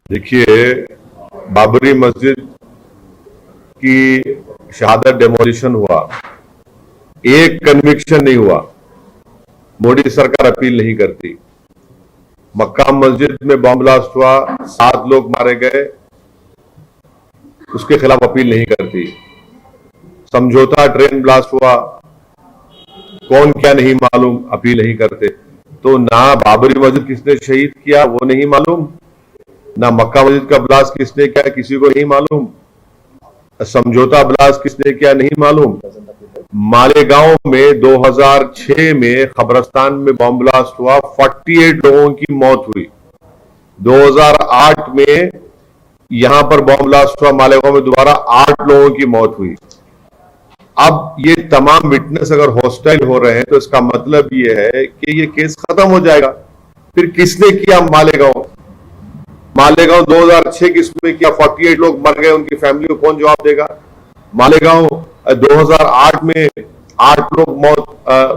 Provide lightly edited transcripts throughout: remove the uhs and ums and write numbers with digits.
देखिए, बाबरी मस्जिद की शहादत डेमोलिशन हुआ, एक कन्विक्शन नहीं हुआ, मोदी सरकार अपील नहीं करती। मक्का मस्जिद में बॉम्ब ब्लास्ट हुआ, 7 लोग मारे गए, उसके खिलाफ अपील नहीं करती। समझौता ट्रेन ब्लास्ट हुआ, कौन क्या नहीं मालूम, अपील नहीं करते। तो ना बाबरी मस्जिद किसने शहीद किया वो नहीं मालूम, ना मक्का मस्जिद का ब्लास्ट किसने किया किसी को नहीं मालूम, समझौता ब्लास्ट किसने किया नहीं मालूम। मालेगांव में 2006 में कब्रिस्तान में बॉम्ब ब्लास्ट हुआ, 48 लोगों की मौत हुई। 2008 में यहां पर बॉम्ब ब्लास्ट हुआ मालेगांव में, दोबारा 8 लोगों की मौत हुई। अब ये तमाम विटनेस अगर हॉस्टाइल हो रहे हैं तो इसका मतलब ये है कि ये केस खत्म हो जाएगा। फिर किसने किया मालेगांव 2006 किसने किया, 48 लोग मर गए, उनकी फैमिली को कौन जवाब देगा। मालेगांव 2008 में 8 लोग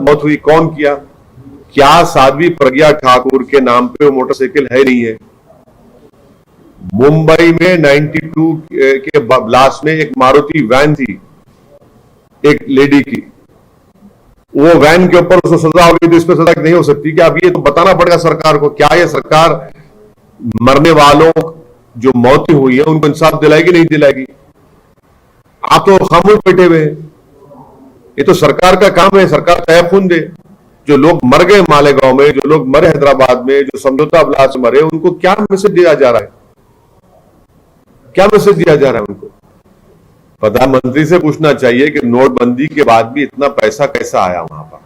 मौत हुई, कौन किया। क्या साध्वी प्रज्ञा ठाकुर के नाम पे वो मोटरसाइकिल है नहीं है। मुंबई में 92 के ब्लास्ट में एक मारुति वैन थी एक लेडी की, वो वैन के ऊपर उसको सजा हो गई थी, इस पर सजा नहीं हो सकती क्या। अब ये तो बताना पड़ेगा सरकार को, क्या ये सरकार मरने वालों जो मौतें हुई है उनको इंसाफ दिलाएगी नहीं दिलाएगी। आप तो खामोश बैठे हुए हैं, ये तो सरकार का काम है, सरकार तय खून दे। जो लोग मर गए मालेगांव में, जो लोग मरे हैदराबाद में, जो समझौता ब्लास्ट में मरे, उनको क्या मैसेज दिया जा रहा है, क्या मैसेज दिया जा रहा है उनको। प्रधानमंत्री से पूछना चाहिए कि नोटबंदी के बाद भी इतना पैसा कैसा आया वहां पर।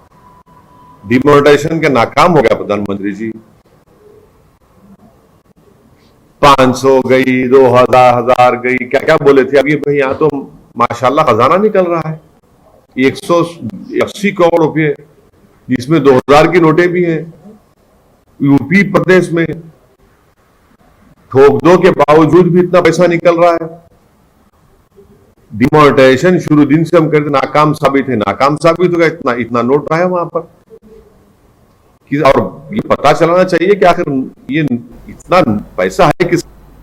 डिमोनेटाइजेशन के नाकाम हो गया प्रधानमंत्री जी। 500 गई, 2000 गई, क्या क्या बोले थे। अभी भाई यहां तो माशाल्लाह खजाना निकल रहा है, 180 करोड़ रुपए, जिसमें 2000 की नोटें भी हैं। यूपी प्रदेश में ठोक दो के बावजूद भी इतना पैसा निकल रहा है। डिमोनेटाइजेशन शुरू दिन से हम करते नाकाम साबित है, नाकाम साबित होगा। इतना नोट रहा है वहां पर और ये पता चलाना चाहिए कि आखिर ये इतना पैसा है किस